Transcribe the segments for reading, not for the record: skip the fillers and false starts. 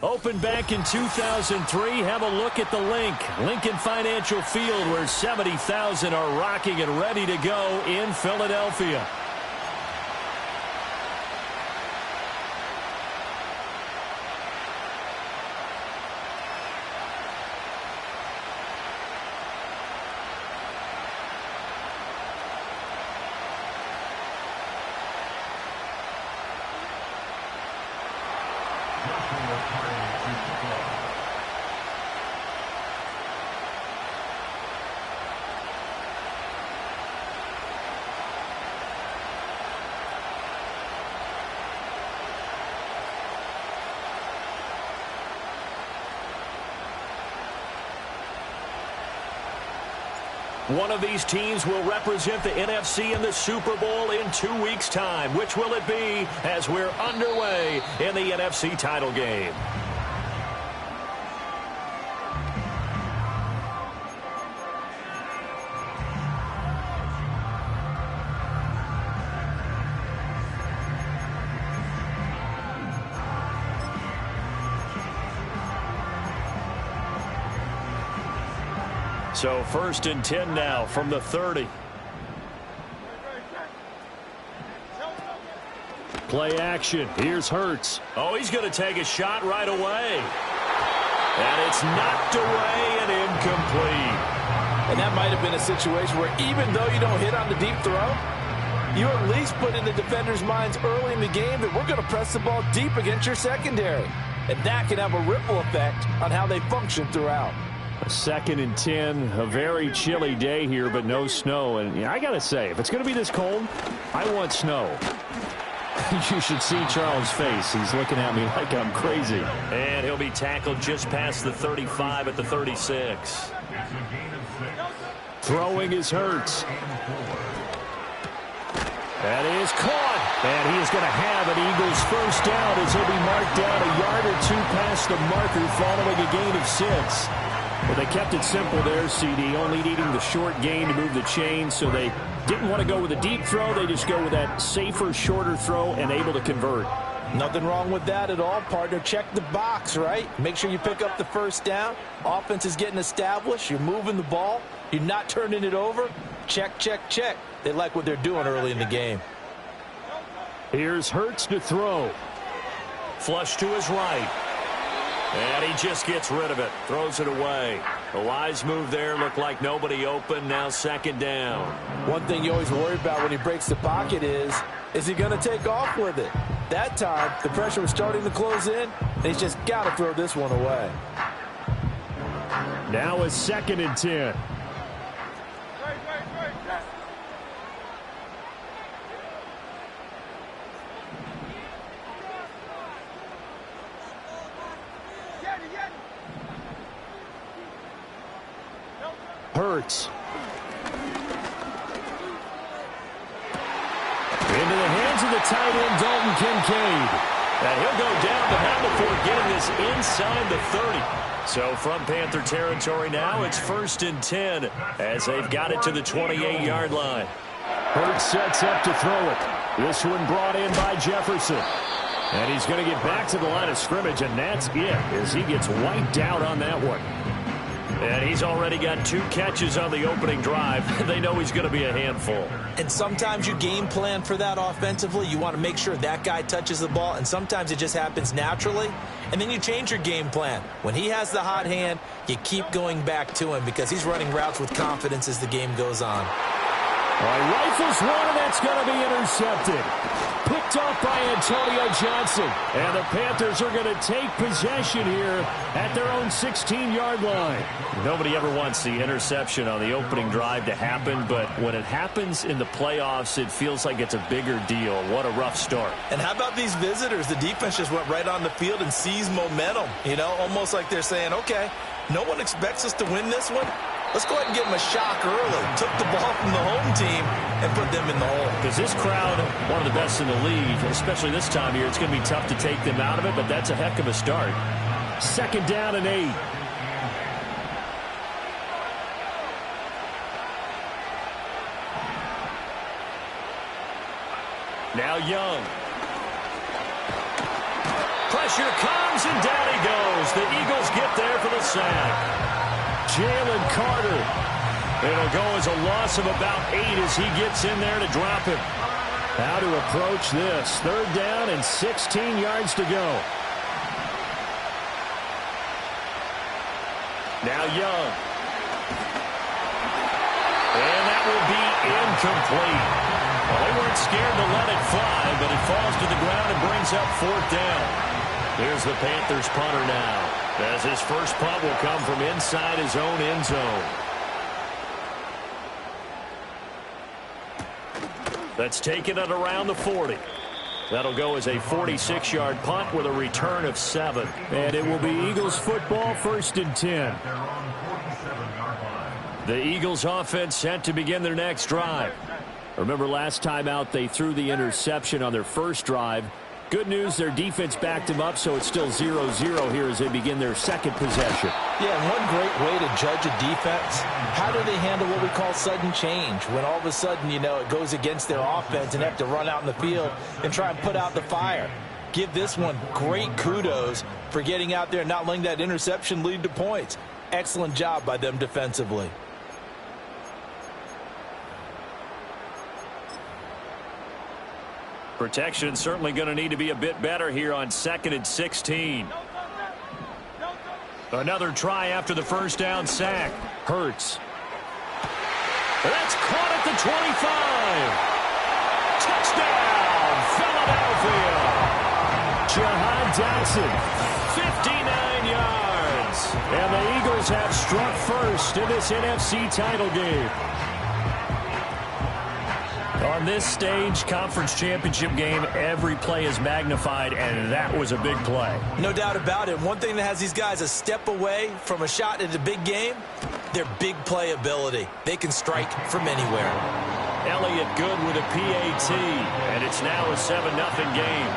Opened back in 2003. Have a look at the Lincoln Financial Field, where 70,000 are rocking and ready to go in Philadelphia. One of these teams will represent the NFC in the Super Bowl in 2 weeks' time. Which will it be as we're underway in the NFC title game? So 1st and 10 now from the 30. Play action. Here's Hurts. Oh, he's going to take a shot right away. And it's knocked away and incomplete. And that might have been a situation where even though you don't hit on the deep throw, you at least put in the defenders' minds early in the game that we're going to press the ball deep against your secondary. And that can have a ripple effect on how they function throughout. 2nd and 10, a very chilly day here, but no snow. And I got to say, if it's going to be this cold, I want snow. You should see Charles' face. He's looking at me like I'm crazy. And he'll be tackled just past the 35 at the 36. Throwing is Hurts. That is caught. And he is going to have an Eagles first down as he'll be marked down a yard or two past the marker following a gain of 6. Well, they kept it simple there, CD, only needing the short gain to move the chain, so they didn't want to go with a deep throw. They just go with that safer, shorter throw and able to convert. Nothing wrong with that at all, partner. Check the box, right? Make sure you pick up the first down. Offense is getting established. You're moving the ball. You're not turning it over. Check, check, check. They like what they're doing early in the game. Here's Hurts to throw. Flush to his right. And he just gets rid of it. Throws it away. A wise move there. Looked like nobody open. Now 2nd down. One thing you always worry about when he breaks the pocket is he going to take off with it? That time, the pressure was starting to close in, and he's just got to throw this one away. Now it's 2nd and 10. Hurts. Into the hands of the tight end, Dalton Kincaid. And he'll go down, but not before getting this inside the 30. So from Panther territory now, it's 1st and 10 as they've got it to the 28-yard line. Hurts sets up to throw it. This one brought in by Jefferson. And he's going to get back to the line of scrimmage, and that's it as he gets wiped out on that one. And he's already got 2 catches on the opening drive. They know he's going to be a handful. And sometimes you game plan for that offensively. You want to make sure that guy touches the ball, and sometimes it just happens naturally. And then you change your game plan. When he has the hot hand, you keep going back to him because he's running routes with confidence as the game goes on. Rifles one, and that's going to be intercepted. Picked off by Antonio Johnson. And the Panthers are going to take possession here at their own 16-yard line. Nobody ever wants the interception on the opening drive to happen, but when it happens in the playoffs, it feels like it's a bigger deal. What a rough start. And how about these visitors? The defense just went right on the field and seized momentum. You know, almost like they're saying, okay, no one expects us to win this one. Let's go ahead and give them a shock early. Took the ball from the home team and put them in the hole. Because this crowd, one of the best in the league, especially this time of year, it's going to be tough to take them out of it, but that's a heck of a start. 2nd down and 8. Now Young. Pressure comes, and down he goes. The Eagles get there for the sack. Jalen Carter. It'll go as a loss of about 8 as he gets in there to drop him. How to approach this. 3rd down and 16 yards to go. Now Young. And that will be incomplete. Well, they weren't scared to let it fly, but it falls to the ground and brings up 4th down. Here's the Panthers punter now, as his first punt will come from inside his own end zone. That's taken at around the 40. That'll go as a 46-yard punt with a return of 7. And it will be Eagles football, 1st and 10. The Eagles offense set to begin their next drive. Remember last time out they threw the interception on their first drive. Good news, their defense backed them up, so it's still 0-0 here as they begin their second possession. Yeah, and one great way to judge a defense, how do they handle what we call sudden change? When all of a sudden, you know, it goes against their offense and they have to run out in the field and try and put out the fire. Give this one great kudos for getting out there and not letting that interception lead to points. Excellent job by them defensively. Protection certainly going to need to be a bit better here on 2nd and 16. Another try after the first down sack. Hurts. That's caught at the 25. Touchdown, Philadelphia. Jahan Dotson, 59 yards. And the Eagles have struck first in this NFC title game. On this stage, conference championship game, every play is magnified, and that was a big play. No doubt about it. One thing that has these guys a step away from a shot at a big game, their big play ability. They can strike from anywhere. Elliott good with a PAT, and it's now a 7-0 game.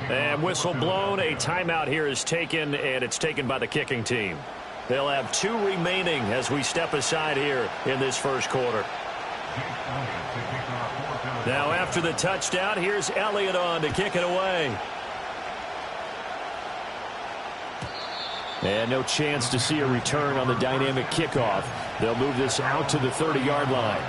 And whistle blown. A timeout here is taken, and it's taken by the kicking team. They'll have 2 remaining as we step aside here in this first quarter. Now after the touchdown, here's Elliott on to kick it away. And no chance to see a return on the dynamic kickoff. They'll move this out to the 30-yard line.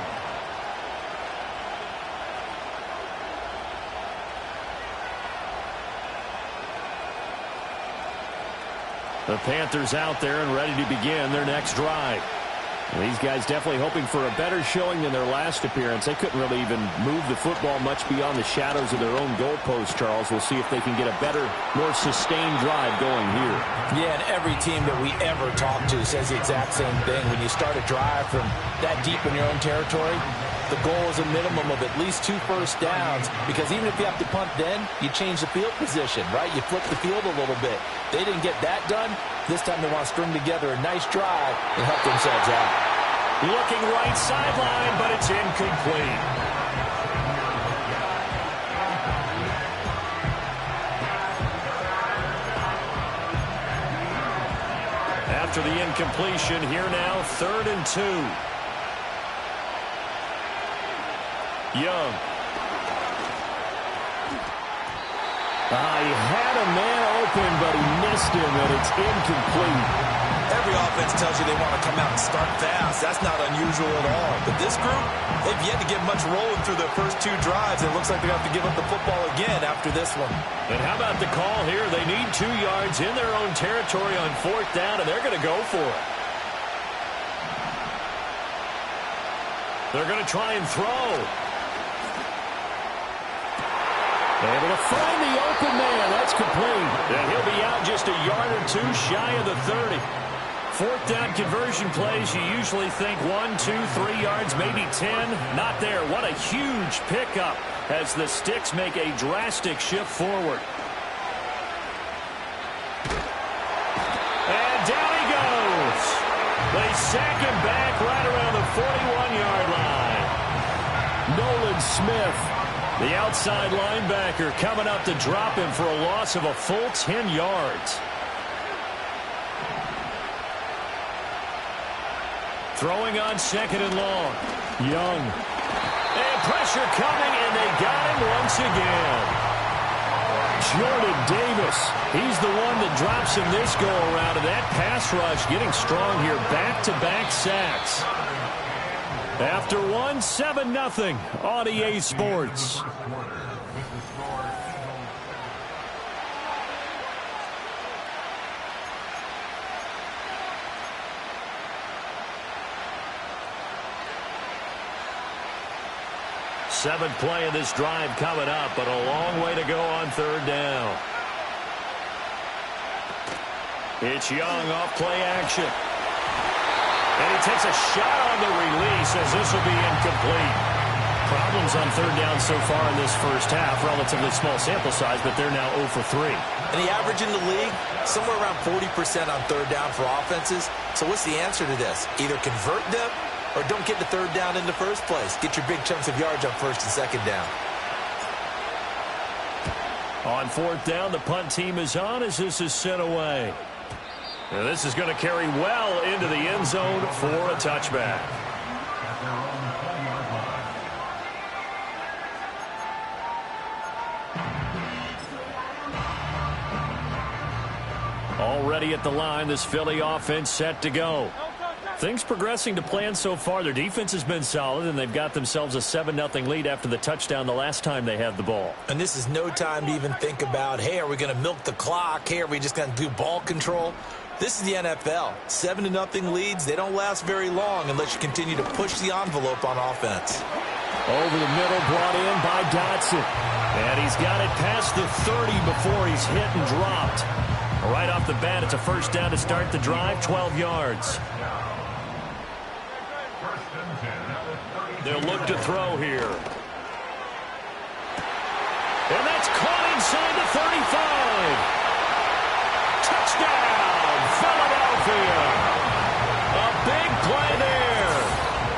The Panthers out there and ready to begin their next drive. These guys definitely hoping for a better showing than their last appearance. They couldn't really even move the football much beyond the shadows of their own goalpost, Charles. We'll see if they can get a better, more sustained drive going here. Yeah, and every team that we ever talk to says the exact same thing. When you start a drive from that deep in your own territory, the goal is a minimum of at least 2 first downs, because even if you have to punt then, you change the field position, right? You flip the field a little bit. They didn't get that done. This time they want to string together a nice drive and help themselves out. Looking right sideline, but it's incomplete. After the incompletion, here now, 3rd and 2. Young. He had a man open, but he missed him, and it's incomplete. Every offense tells you they want to come out and start fast. That's not unusual at all. But this group, they've yet to get much rolling through their first 2 drives. It looks like they have to give up the football again after this one. And how about the call here? They need 2 yards in their own territory on 4th down, and they're going to go for it. They're going to try and throw. Able to find the open man. That's complete. And he'll be out just a yard or 2 shy of the 30. 4th down conversion plays, you usually think 1, 2, 3 yards, maybe 10. Not there. What a huge pickup as the Sticks make a drastic shift forward. And down he goes. They sack him back right around the 41-yard line. Nolan Smith The outside linebacker coming up to drop him for a loss of a full 10 yards. Throwing on 2nd and long. Young. And pressure coming, and they got him once again. Jordan Davis. He's the one that drops him this go-around. And that pass rush getting strong here. Back-to-back sacks. After one, 7-0 on EA Sports. Seventh play of this drive coming up, but a long way to go on 3rd down. It's Young off play action. And he takes a shot on the release as this will be incomplete. Problems on 3rd down so far in this first half. Relatively small sample size, but they're now 0 for 3. And the average in the league, somewhere around 40% on 3rd down for offenses. So what's the answer to this? Either convert them or don't get the 3rd down in the first place. Get your big chunks of yards on 1st and 2nd down. On 4th down, the punt team is on as this is sent away. And this is going to carry well into the end zone for a touchback. Already at the line, this Philly offense set to go. Things progressing to plan so far. Their defense has been solid, and they've got themselves a 7-0 lead after the touchdown the last time they had the ball. And this is no time to even think about, hey, are we going to milk the clock? Hey, are we just going to do ball control? This is the NFL. 7-0 leads, they don't last very long unless you continue to push the envelope on offense. Over the middle, brought in by Dotson. And he's got it past the 30 before he's hit and dropped. Right off the bat, it's a 1st down to start the drive, 12 yards. They'll look to throw here. And that's caught inside the 35. Touchdown, Philadelphia. A big play there.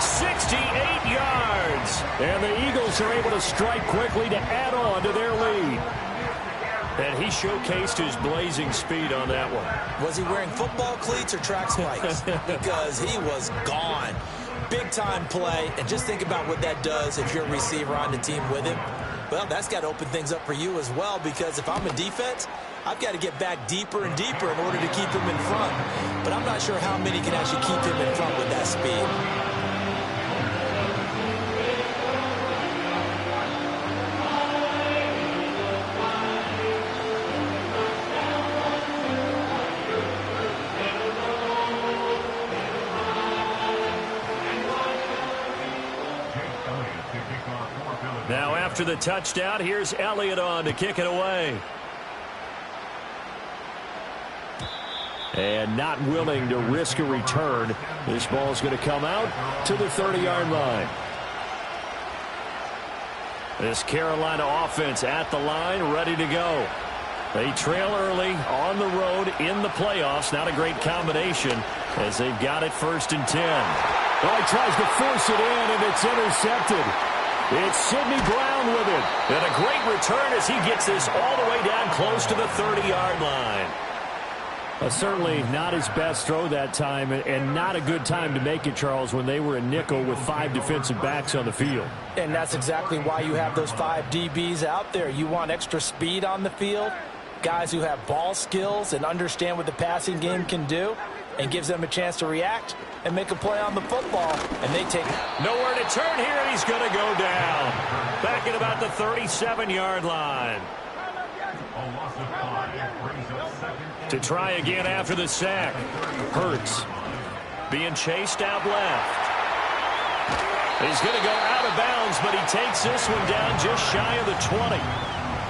68 yards. And the Eagles are able to strike quickly to add on to their lead. And he showcased his blazing speed on that one. Was he wearing football cleats or track spikes? Because he was gone. Big-time play, and just think about what that does if you're a receiver on the team with him. Well, that's got to open things up for you as well, because if I'm a defense, I've got to get back deeper and deeper in order to keep him in front. But I'm not sure how many can actually keep him in front with that speed. Now after the touchdown, here's Elliott on to kick it away. And not willing to risk a return. This ball is going to come out to the 30-yard line. This Carolina offense at the line, ready to go. They trail early on the road in the playoffs. Not a great combination as they've got it 1st and 10. Oh, he tries to force it in, and it's intercepted. It's Sidney Brown with it. And a great return as he gets this all the way down close to the 30-yard line. Certainly not his best throw that time, and not a good time to make it, Charles, when they were in nickel with 5 defensive backs on the field. And that's exactly why you have those 5 DBs out there. You want extra speed on the field, guys who have ball skills and understand what the passing game can do, and gives them a chance to react and make a play on the football, and they take it. Nowhere to turn here, and he's going to go down. Back at about the 37-yard line. To try again after the sack. Hurts being chased out left. He's going to go out of bounds, but he takes this one down just shy of the 20.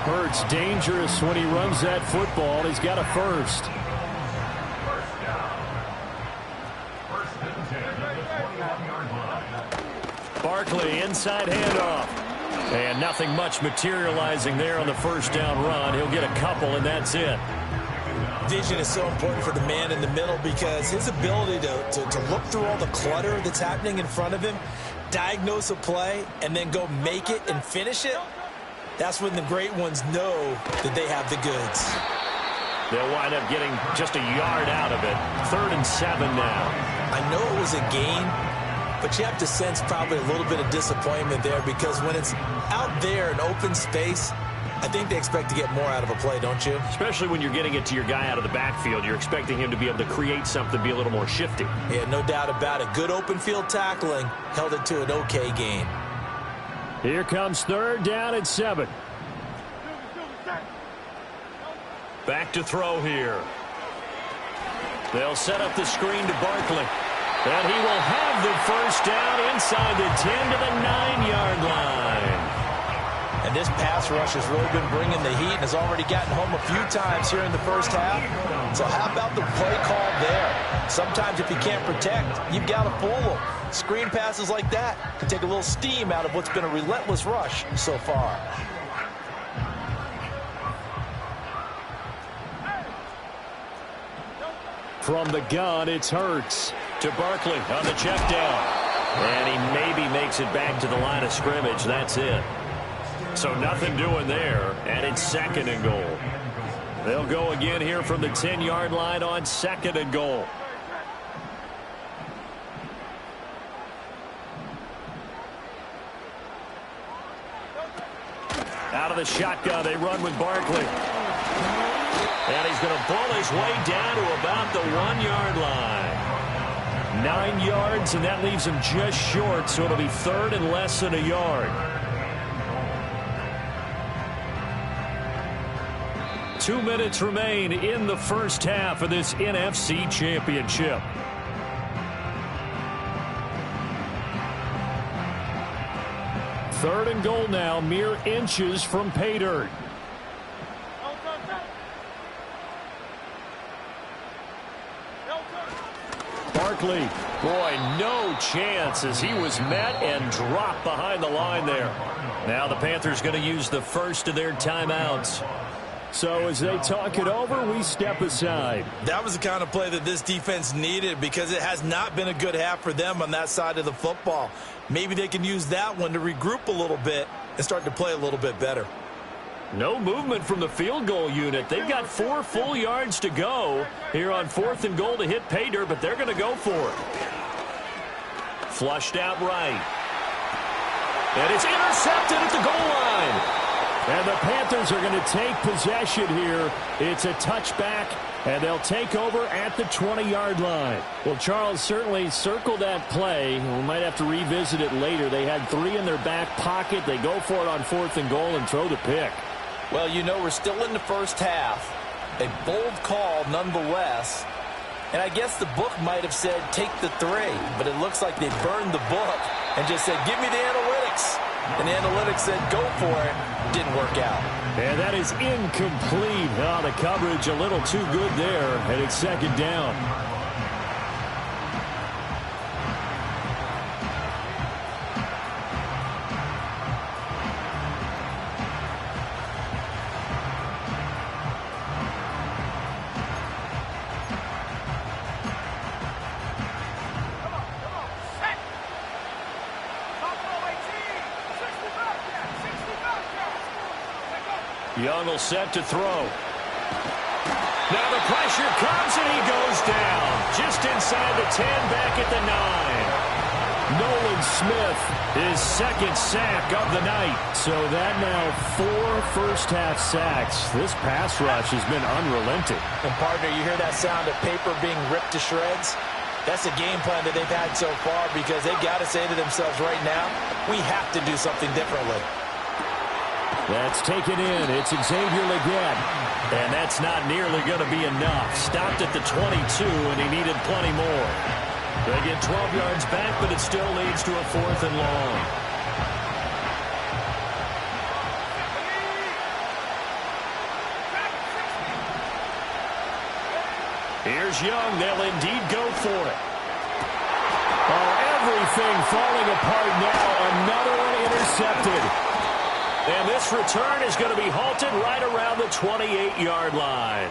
Hurts dangerous when he runs that football. He's got a first. Barkley inside handoff. And nothing much materializing there on the 1st down run. He'll get a couple, and that's it. Vision is so important for the man in the middle because his ability to look through all the clutter that's happening in front of him, diagnose a play, and then go make it and finish it, That's when the great ones know that they have the goods. They'll wind up getting just a yard out of it. 3rd and 7 now. I know it was a gain, but you have to sense probably a little bit of disappointment there because when it's out there in open space, I think they expect to get more out of a play, don't you? Especially when you're getting it to your guy out of the backfield. You're expecting him to be able to create something, be a little more shifty. Yeah, no doubt about it. Good open field tackling held it to an okay gain. Here comes 3rd down and 7. Back to throw here. They'll set up the screen to Barkley. And he will have the first down inside the 10 to the 9-yard line. And this pass rush has really been bringing the heat and has already gotten home a few times here in the first half. So how about the play call there? Sometimes if you can't protect, you've got to fool them. Screen passes like that can take a little steam out of what's been a relentless rush so far. From the gun, it's Hurts to Barkley on the check down. And he maybe makes it back to the line of scrimmage. That's it. So nothing doing there, and it's 2nd and goal. They'll go again here from the 10-yard line on 2nd and goal. Out of the shotgun, they run with Barkley. And he's going to pull his way down to about the 1-yard line. 9 yards, and that leaves him just short, so it'll be 3rd and less than a yard. 2 minutes remain in the first half of this NFC Championship. Third and goal now, mere inches from pay dirt. Barkley, boy, no chance as he was met and dropped behind the line there. Now the Panthers going to use the first of their timeouts. So as they talk it over, we step aside. That was the kind of play that this defense needed because it has not been a good half for them on that side of the football. Maybe they can use that one to regroup a little bit and start to play a little bit better. No movement from the field goal unit. They've got 4 full yards to go here on 4th and goal to hit pay dirt, but they're going to go for it. Flushed out right. And it's intercepted at the goal line. And the Panthers are going to take possession here. It's a touchback, and they'll take over at the 20-yard line. Well, Charles, certainly circle that play. We might have to revisit it later. They had 3 in their back pocket. They go for it on 4th and goal and throw the pick. Well, you know, we're still in the first half. A bold call nonetheless. And I guess the book might have said take the 3, but it looks like they burned the book and just said give me the analytics. And the analytics said go for it. Didn't work out. And that is incomplete. Oh, the coverage a little too good there, and it's 2nd down. Young will set to throw. Now the pressure comes and he goes down. Just inside the 10, back at the 9. Nolan Smith, his 2nd sack of the night. So that now 4 first-half sacks. This pass rush has been unrelenting. And partner, you hear that sound of paper being ripped to shreds? That's a game plan that they've had so far because they've got to say to themselves right now, we have to do something differently. That's taken in. It's Xavier Legette. And that's not nearly going to be enough. Stopped at the 22, and he needed plenty more. They get 12 yards back, but it still leads to a 4th and long. Here's Young. They'll indeed go for it. Oh, everything falling apart now. Another one intercepted. And this return is going to be halted right around the 28-yard line.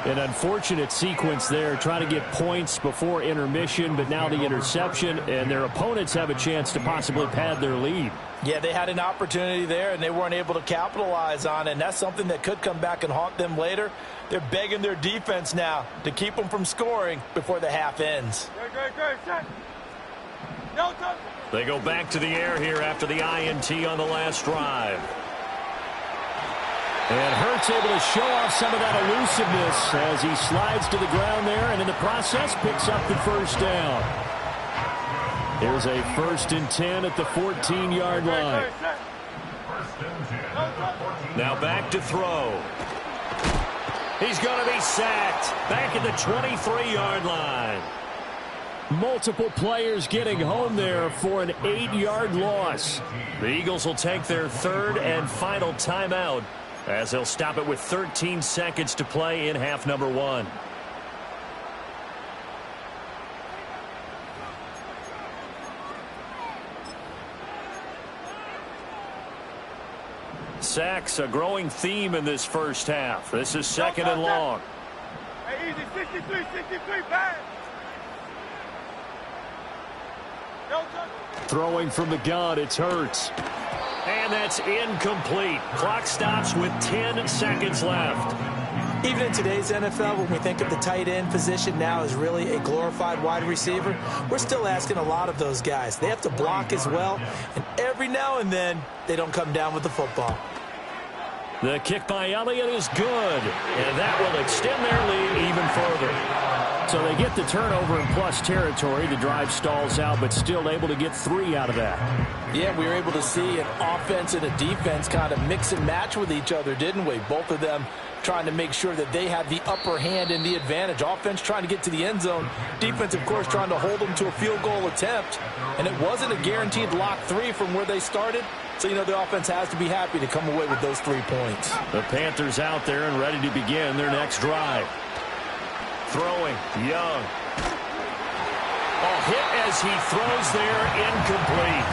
An unfortunate sequence there, trying to get points before intermission, but now the interception, and their opponents have a chance to possibly pad their lead. Yeah, they had an opportunity there, and they weren't able to capitalize on it, and that's something that could come back and haunt them later. They're begging their defense now to keep them from scoring before the half ends. They go back to the air here after the INT on the last drive. And Hurts able to show off some of that elusiveness as he slides to the ground there, and in the process picks up the first down. Here's a 1st and 10 at the 14-yard line. Now back to throw. He's going to be sacked back at the 23-yard line. Multiple players getting home there for an 8-yard loss. The Eagles will take their 3rd and final timeout as they'll stop it with 13 seconds to play in half number 1. Sacks, a growing theme in this first half. This is 2nd and long. Hey, easy, 63, bang. Throwing from the gun, it's Hurts. And that's incomplete. Clock stops with 10 seconds left. Even in today's NFL, when we think of the tight end position now as really a glorified wide receiver, we're still asking a lot of those guys. They have to block as well, and every now and then, they don't come down with the football. The kick by Elliott is good, and that will extend their lead even further. So they get the turnover in plus territory. The drive stalls out, but still able to get 3 out of that. Yeah, we were able to see an offense and a defense kind of mix and match with each other, didn't we? Both of them trying to make sure that they had the upper hand and the advantage. Offense trying to get to the end zone. Defense, of course, trying to hold them to a field goal attempt. And it wasn't a guaranteed lock 3 from where they started. So, you know, the offense has to be happy to come away with those 3 points. The Panthers out there and ready to begin their next drive. Throwing, Young. A hit as he throws there, incomplete.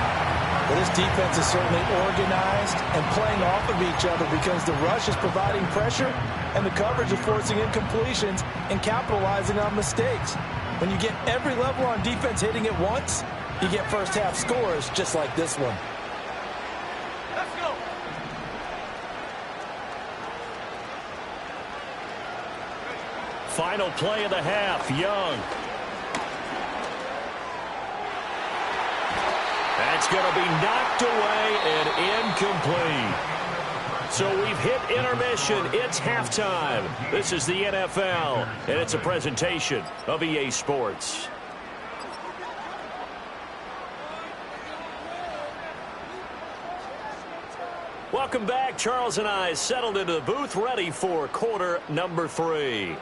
Well, this defense is certainly organized and playing off of each other because the rush is providing pressure and the coverage is forcing incompletions and capitalizing on mistakes. When you get every level on defense hitting at once, you get first half scores just like this one. Let's go. Final play of the half, Young. That's going to be knocked away and incomplete. So we've hit intermission. It's halftime. This is the NFL, and it's a presentation of EA Sports. Welcome back. Charles and I settled into the booth, ready for quarter number 3.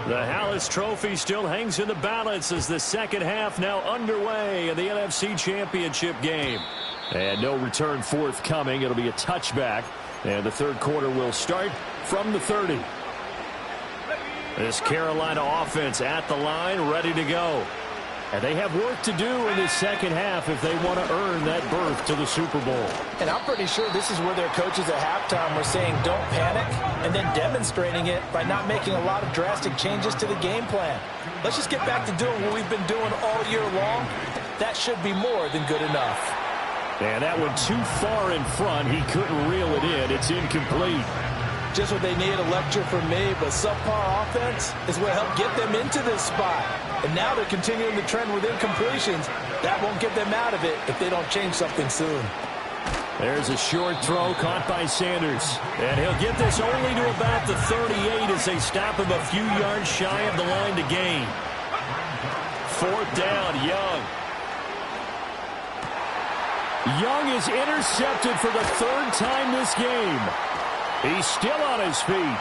The Hallis Trophy still hangs in the balance as the second half now underway in the NFC Championship game. And no return forthcoming. It'll be a touchback. And the third quarter will start from the 30. This Carolina offense at the line, ready to go. And they have work to do in this second half if they want to earn that berth to the Super Bowl. And I'm pretty sure this is where their coaches at halftime were saying don't panic and then demonstrating it by not making a lot of drastic changes to the game plan. Let's just get back to doing what we've been doing all year long. That should be more than good enough. And that one too far in front. He couldn't reel it in. It's incomplete. Just what they need, a lecture from me, but subpar offense is what helped get them into this spot. And now they're continuing the trend with incompletions. That won't get them out of it if they don't change something soon. There's a short throw caught by Sanders. And he'll get this only to about the 38 as they stop him a few yards shy of the line to gain. 4th down, Young. Young is intercepted for the 3rd time this game. He's still on his feet.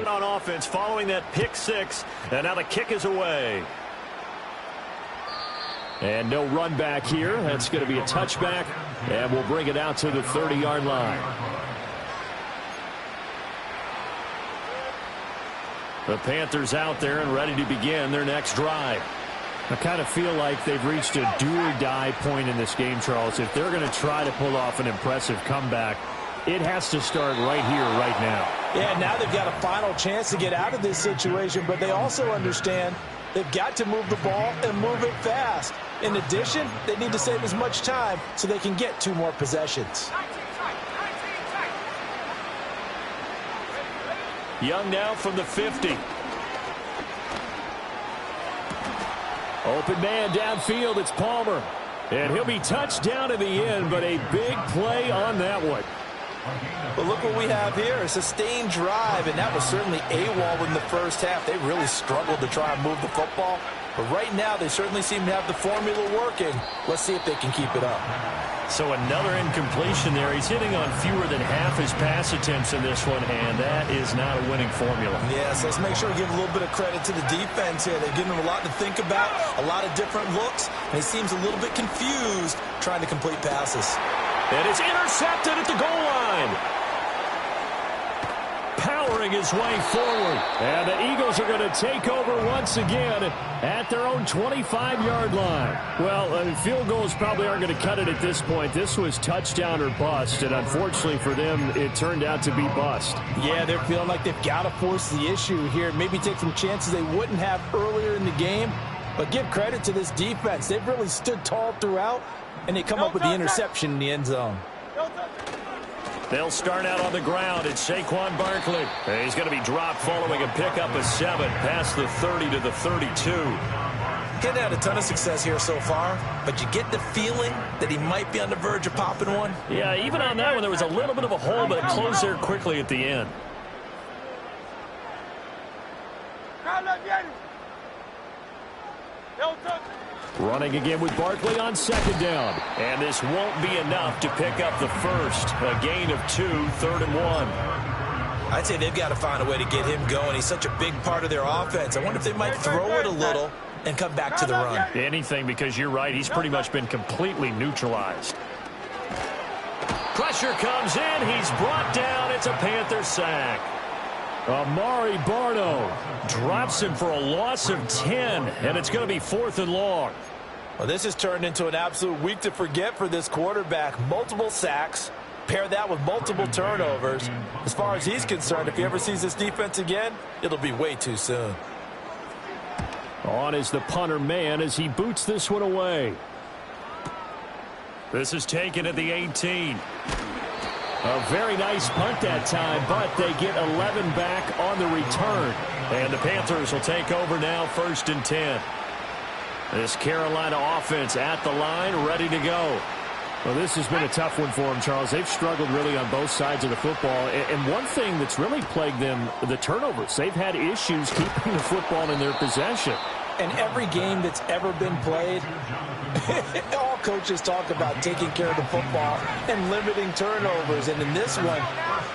On offense following that pick 6, and now the kick is away. And no run back here. That's going to be a touchback, and we'll bring it out to the 30-yard line. The Panthers out there and ready to begin their next drive. I kind of feel like they've reached a do-or-die point in this game, Charles. If they're going to try to pull off an impressive comeback, it has to start right here, right now. Yeah, now they've got a final chance to get out of this situation, but they also understand they've got to move the ball and move it fast. In addition, they need to save as much time so they can get 2 more possessions. Young now from the 50. Open man downfield, it's Palmer. And he'll be touched down in the end, but a big play on that one. But look what we have here, a sustained drive, and that was certainly AWOL in the first half. They really struggled to try and move the football. But right now, they certainly seem to have the formula working. Let's see if they can keep it up. So another incompletion there. He's hitting on fewer than half his pass attempts in this one, and that is not a winning formula. Yes, let's make sure we give a little bit of credit to the defense here. They've given him a lot to think about, a lot of different looks, and he seems a little bit confused trying to complete passes. And it's intercepted at the goal line. Powering his way forward. And the Eagles are going to take over once again at their own 25-yard line. Well, field goals probably aren't going to cut it at this point. This was touchdown or bust, and unfortunately for them, it turned out to be bust. Yeah, they're feeling like they've got to force the issue here. Maybe take some chances they wouldn't have earlier in the game. But give credit to this defense. They've really stood tall throughout, and they come up with the interception in the end zone. They'll start out on the ground. It's Saquon Barkley. He's going to be dropped following a pickup of 7 past the 30 to the 32. He's had a ton of success here so far, but you get the feeling that he might be on the verge of popping one. Yeah, even on that one, there was a little bit of a hole, but it closed there quickly at the end. Running again with Barkley on 2nd down. And this won't be enough to pick up the first. A gain of 2, 3rd and 1. I'd say they've got to find a way to get him going. He's such a big part of their offense. I wonder if they might throw it a little and come back to the run. Anything, because you're right. He's pretty much been completely neutralized. Pressure comes in. He's brought down. It's a Panther sack. Amari Barno drops him for a loss of 10, and it's going to be 4th and long. Well, this has turned into an absolute week to forget for this quarterback. Multiple sacks, pair that with multiple turnovers. As far as he's concerned, if he ever sees this defense again, it'll be way too soon. On is the punter man as he boots this one away. This is taken at the 18. A very nice punt that time, but they get 11 back on the return. And the Panthers will take over now, 1st and 10. This Carolina offense at the line, ready to go. Well, this has been a tough one for them, Charles. They've struggled really on both sides of the football. And one thing that's really plagued them, the turnovers. They've had issues keeping the football in their possession. And every game that's ever been played, all coaches talk about taking care of the football and limiting turnovers. And in this one,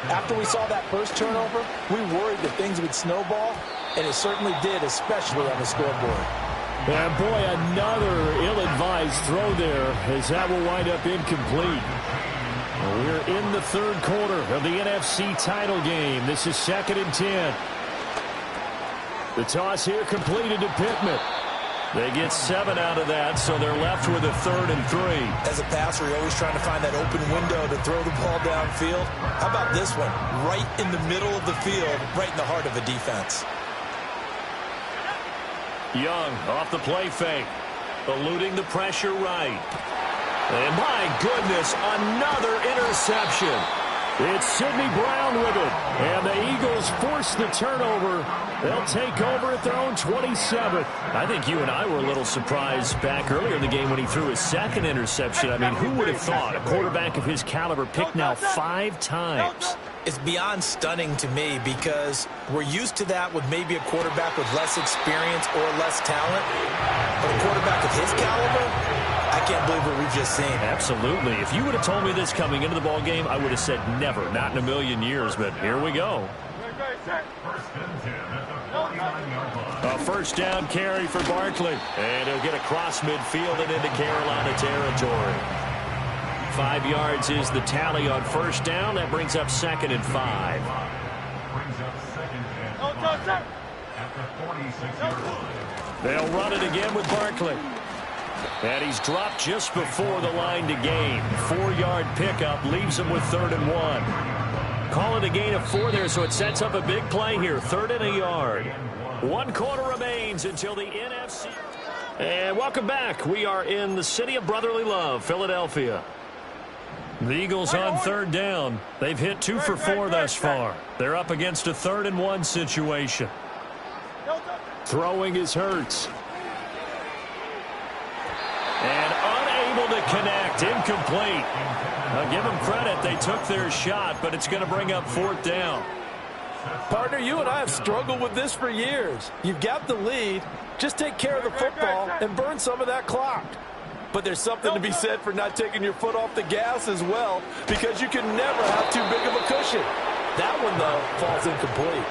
after we saw that first turnover, we worried that things would snowball, and it certainly did, especially on the scoreboard. And boy, another ill-advised throw there, as that will wind up incomplete. We're in the 3rd quarter of the NFC title game. This is 2nd and 10. The toss here completed to Pittman. They get 7 out of that, so they're left with a 3rd and 3. As a passer, you're always trying to find that open window to throw the ball downfield. How about this one? Right in the middle of the field, right in the heart of a defense. Young off the play fake, eluding the pressure right. And my goodness, another interception. It's Sidney Brown with it. And the Eagles force the turnover. They'll take over at their own 27th. I think you and I were a little surprised back earlier in the game when he threw his 2nd interception. I mean, who would have thought a quarterback of his caliber picked now 5 times? It's beyond stunning to me because we're used to that with maybe a quarterback with less experience or less talent. But a quarterback of his caliber, I can't believe what we've just seen. Absolutely. If you would have told me this coming into the ball game, I would have said never, not in a million years. But here we go. A 1st down carry for Barkley. And he'll get across midfield and into Carolina territory. 5 yards is the tally on 1st down. That brings up 2nd and 5. They'll run it again with Barkley. And he's dropped just before the line to gain. 4-yard pickup leaves him with 3rd and 1. Call it a gain of 4 there, so it sets up a big play here. 3rd and a yard. 1 quarter remains until the NFC. And welcome back. We are in the city of brotherly love, Philadelphia. The Eagles on 3rd down. They've hit 2 for 4 thus far. They're up against a 3rd and 1 situation. Throwing is Hurts. And unable to connect. Incomplete. Now give them credit. They took their shot, but it's going to bring up 4th down. Partner, you and I have struggled with this for years. You've got the lead. Just take care of the football and burn some of that clock. But there's something to be said for not taking your foot off the gas as well, because you can never have too big of a cushion. That one, though, falls incomplete.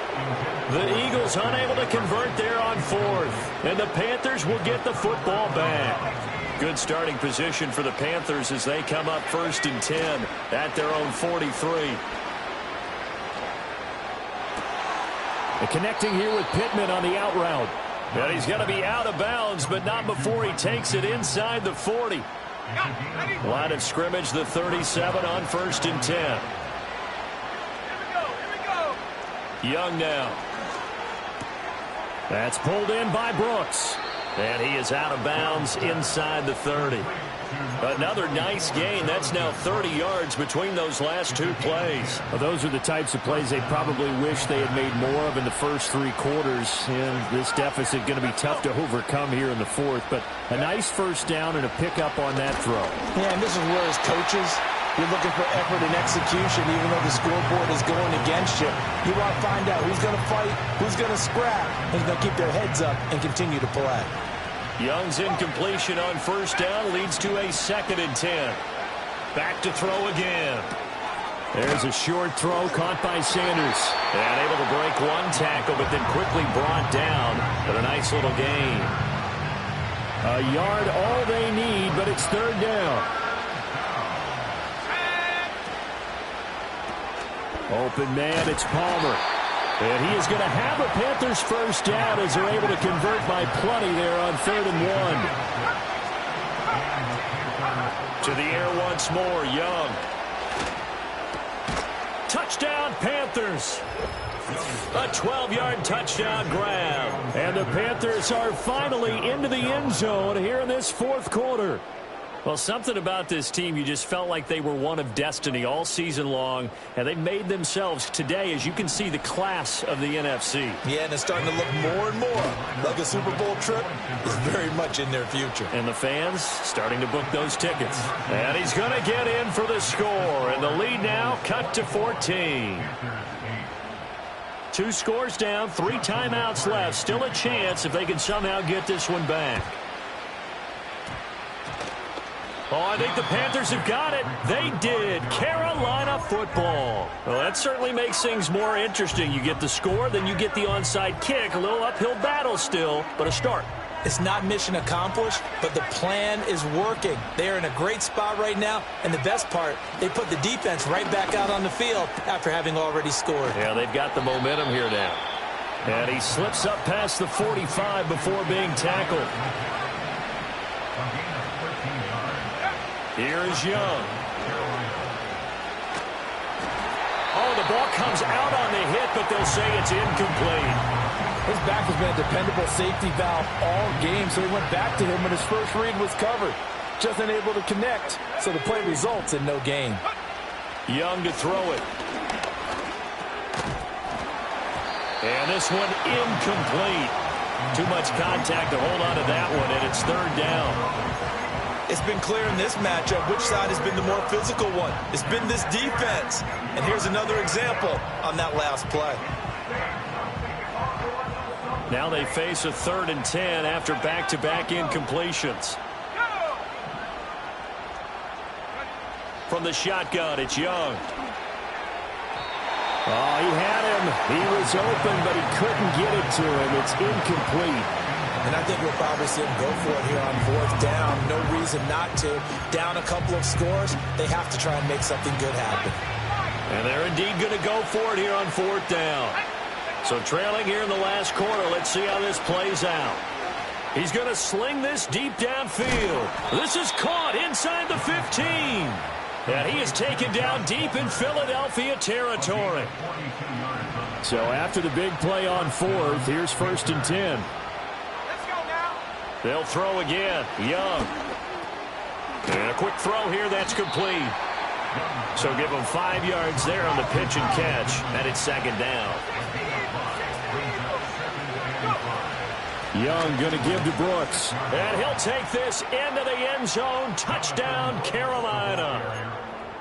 The Eagles unable to convert there on 4th. And the Panthers will get the football back. Good starting position for the Panthers as they come up 1st and 10 at their own 43. And connecting here with Pittman on the out route. And he's going to be out of bounds, but not before he takes it inside the 40. Line of scrimmage, the 37 on 1st and 10. Young now. That's pulled in by Brooks. And he is out of bounds inside the 30. Another nice gain. That's now 30 yards between those last 2 plays. Well, those are the types of plays they probably wish they had made more of in the first 3 quarters. And this deficit going to be tough to overcome here in the 4th. But a nice first down and a pickup on that throw. Yeah, and this is where as coaches, you're looking for effort and execution, even though the scoreboard is going against you. You want to find out who's going to fight, who's going to scrap, who's going to keep their heads up and continue to play. Young's incompletion on 1st down leads to a 2nd and 10. Back to throw again. There's a short throw caught by Sanders. And able to break 1 tackle, but then quickly brought down. But a nice little gain. A yard all they need, but it's 3rd down. Open man, it's Palmer. And he is going to have a Panthers first down as they're able to convert by plenty there on 3rd and 1. To the air once more, Young. Touchdown, Panthers. A 12-yard touchdown grab. And the Panthers are finally into the end zone here in this 4th quarter. Well, something about this team, you just felt like they were one of destiny all season long, and they made themselves today, as you can see, the class of the NFC. Yeah, and it's starting to look more and more like a Super Bowl trip is very much in their future. And the fans starting to book those tickets. And he's going to get in for the score, and the lead now cut to 14. 2 scores down, 3 timeouts left. Still a chance if they can somehow get this one back. Oh, I think the Panthers have got it. They did. Carolina football. Well, that certainly makes things more interesting. You get the score, then you get the onside kick. A little uphill battle still, but a start. It's not mission accomplished, but the plan is working. They are in a great spot right now, and the best part, they put the defense right back out on the field after having already scored. Yeah, they've got the momentum here now. And he slips up past the 45 before being tackled. Here is Young. Oh, the ball comes out on the hit, but they'll say it's incomplete. His back has been a dependable safety valve all game, so he went back to him when his first read was covered. Just unable to connect, so the play results in no gain. Young to throw it. And this one incomplete. Too much contact to hold on to that one, and it's 3rd down. It's been clear in this matchup which side has been the more physical one. It's been this defense. And here's another example on that last play. Now they face a 3rd and 10 after back-to-back incompletions. From the shotgun, it's Young. Oh, he had him. He was open, but he couldn't get it to him. It's incomplete. And I think we'll probably see him go for it here on 4th down. No reason not to. Down a couple of scores, they have to try and make something good happen. And they're indeed going to go for it here on 4th down. So trailing here in the last quarter, let's see how this plays out. He's going to sling this deep downfield. This is caught inside the 15. And he is taken down deep in Philadelphia territory. So after the big play on fourth, here's 1st and 10. Let's go now. They'll throw again. Young. And a quick throw here that's complete. So give him 5 yards there on the pitch and catch. And it's 2nd down. Young going to give to Brooks. And he'll take this into the end zone. Touchdown, Carolina.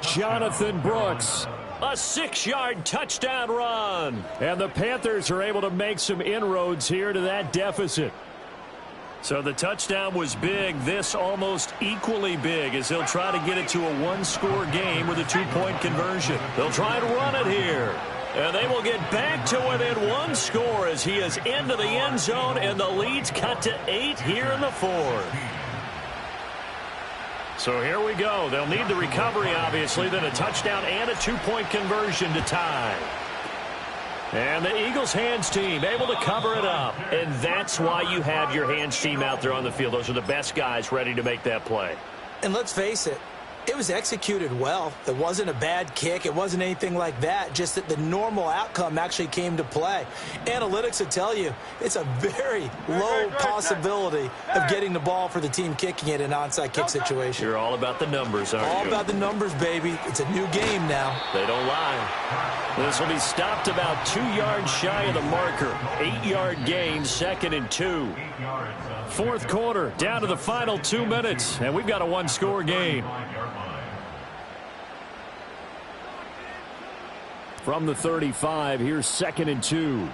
Jonathan Brooks. A 6-yard touchdown run. And the Panthers are able to make some inroads here to that deficit. So the touchdown was big. This almost equally big as he'll try to get it to a 1-score game with a 2-point conversion. They'll try to run it here. And they will get back to within 1 score as he is into the end zone, and the lead's cut to 8 here in the 4th. So here we go. They'll need the recovery, obviously, then a touchdown and a 2-point conversion to tie. And the Eagles hands team able to cover it up. And that's why you have your hands team out there on the field. Those are the best guys ready to make that play. And let's face it, it was executed well. It wasn't a bad kick. It wasn't anything like that. Just that the normal outcome actually came to play. Analytics would tell you it's a very low possibility of getting the ball for the team kicking it in an onside kick situation. You're all about the numbers, aren't you? All about the numbers, baby. It's a new game now. They don't lie. This will be stopped about 2 yards shy of the marker. 8-yard gain, 2nd and 2. 4th quarter, down to the final 2 minutes, and we've got a 1-score game. From the 35, here's 2nd and 2.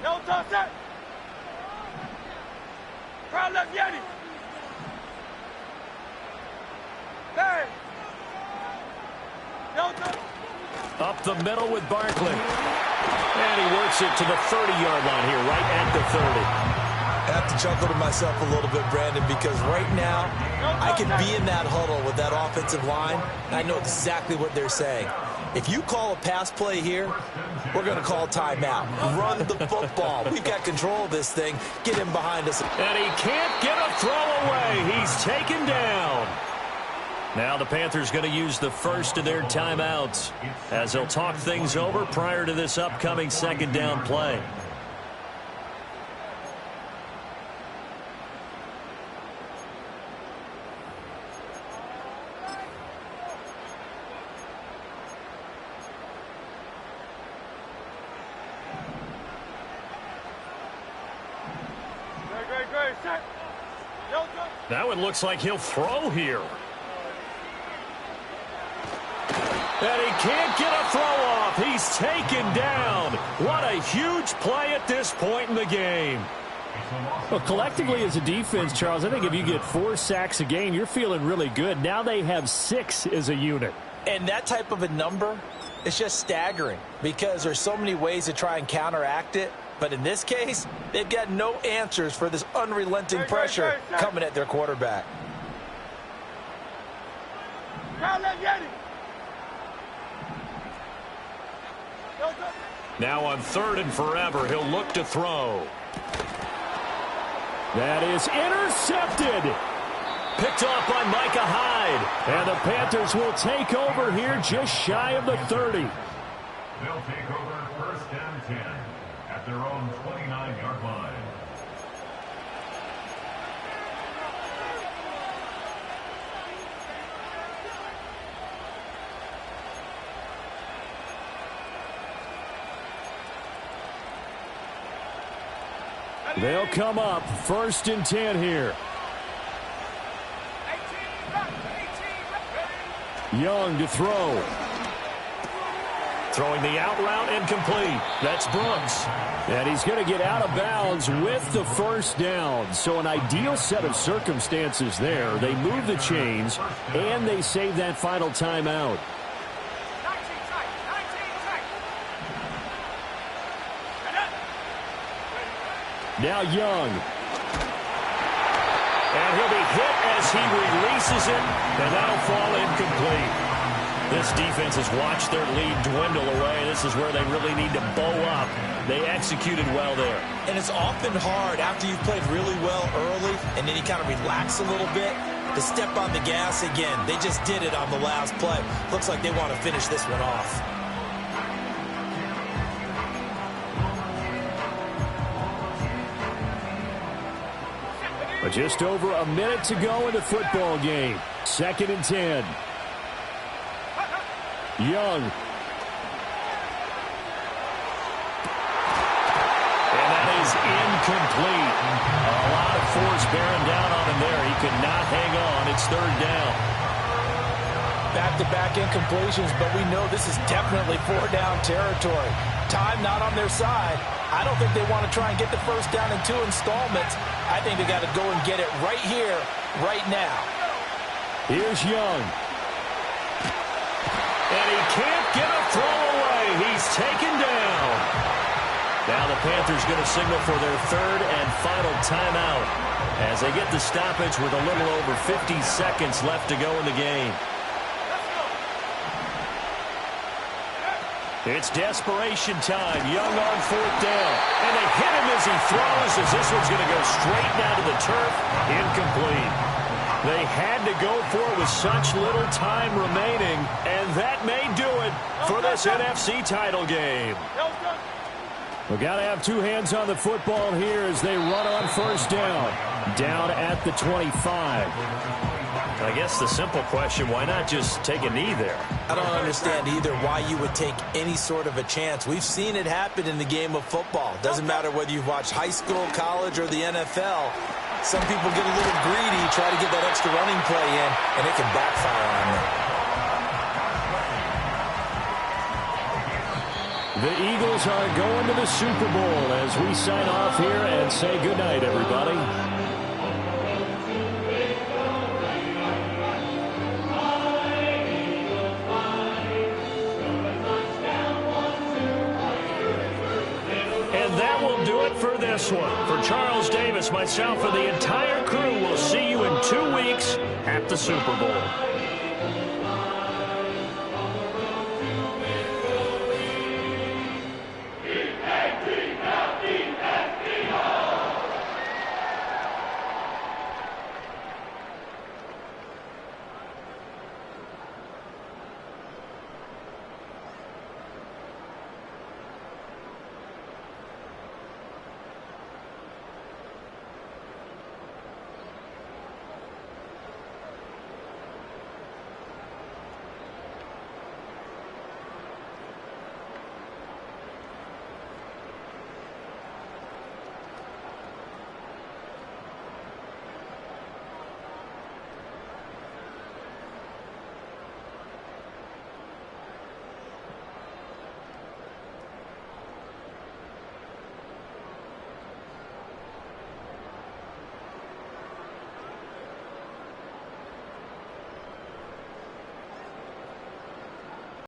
No touch that. Crowd left Yeti. Bang. No touch. Up the middle with Barkley. And he works it to the 30-yard line here, right at the 30. I have to chuckle to myself a little bit, Brandon, because right now I could be in that huddle with that offensive line, and I know exactly what they're saying. If you call a pass play here, we're going to call timeout. Run the football. We've got control of this thing. Get him behind us. And he can't get a throw away. He's taken down. Now the Panthers going to use the first of their timeouts as they'll talk things over prior to this upcoming 2nd down play. Now it looks like he'll throw here. And he can't get a throw off. He's taken down. What a huge play at this point in the game. Well, collectively as a defense, Charles, I think if you get 4 sacks a game, you're feeling really good. Now they have 6 as a unit. And that type of a number is just staggering because there's so many ways to try and counteract it. But in this case, they've got no answers for this unrelenting pressure coming at their quarterback. Now on 3rd and forever, he'll look to throw. That is intercepted. Picked off by Micah Hyde. And the Panthers will take over here just shy of the 30. They'll take over 1st and 10 at their own 29-yard line. They'll come up 1st and 10 here. Young to throw. Throwing the out route incomplete. That's Brooks. And he's going to get out of bounds with the 1st down. So an ideal set of circumstances there. They move the chains, and they save that final timeout. Now Young. And he'll be hit as he releases it, and that'll fall incomplete. This defense has watched their lead dwindle away. This is where they really need to bow up. They executed well there. And it's often hard after you've played really well early and then you kind of relax a little bit to step on the gas again. They just did it on the last play. Looks like they want to finish this one off. But just over a minute to go in the football game. 2nd and 10. Young. And that is incomplete. A lot of force bearing down on him there. He could not hang on. It's 3rd down. Back-to-back incompletions, but we know this is definitely 4-down territory. Time not on their side. I don't think they want to try and get the first down in 2 installments. I think they got to go and get it right here, right now. Here's Young. And he can't get a throw away. He's taken down. Now the Panthers going to signal for their 3rd and final timeout as they get the stoppage with a little over 50 seconds left to go in the game. It's desperation time. Young on 4th down. And they hit him as he throws, as this one's going to go straight down to the turf. Incomplete. They had to go for it with such little time remaining, and that may do it for this NFC title game. We've got to have 2 hands on the football here as they run on 1st down. Down at the 25. I guess the simple question, why not just take a knee there? I don't understand either why you would take any sort of a chance. We've seen it happen in the game of football. Doesn't matter whether you've watched high school, college, or the NFL. Some people get a little greedy, try to get that extra running play in, and it can backfire on them. The Eagles are going to the Super Bowl as we sign off here and say goodnight, everybody. For this one, for Charles Davis, myself, and the entire crew, we'll see you in 2 weeks at the Super Bowl.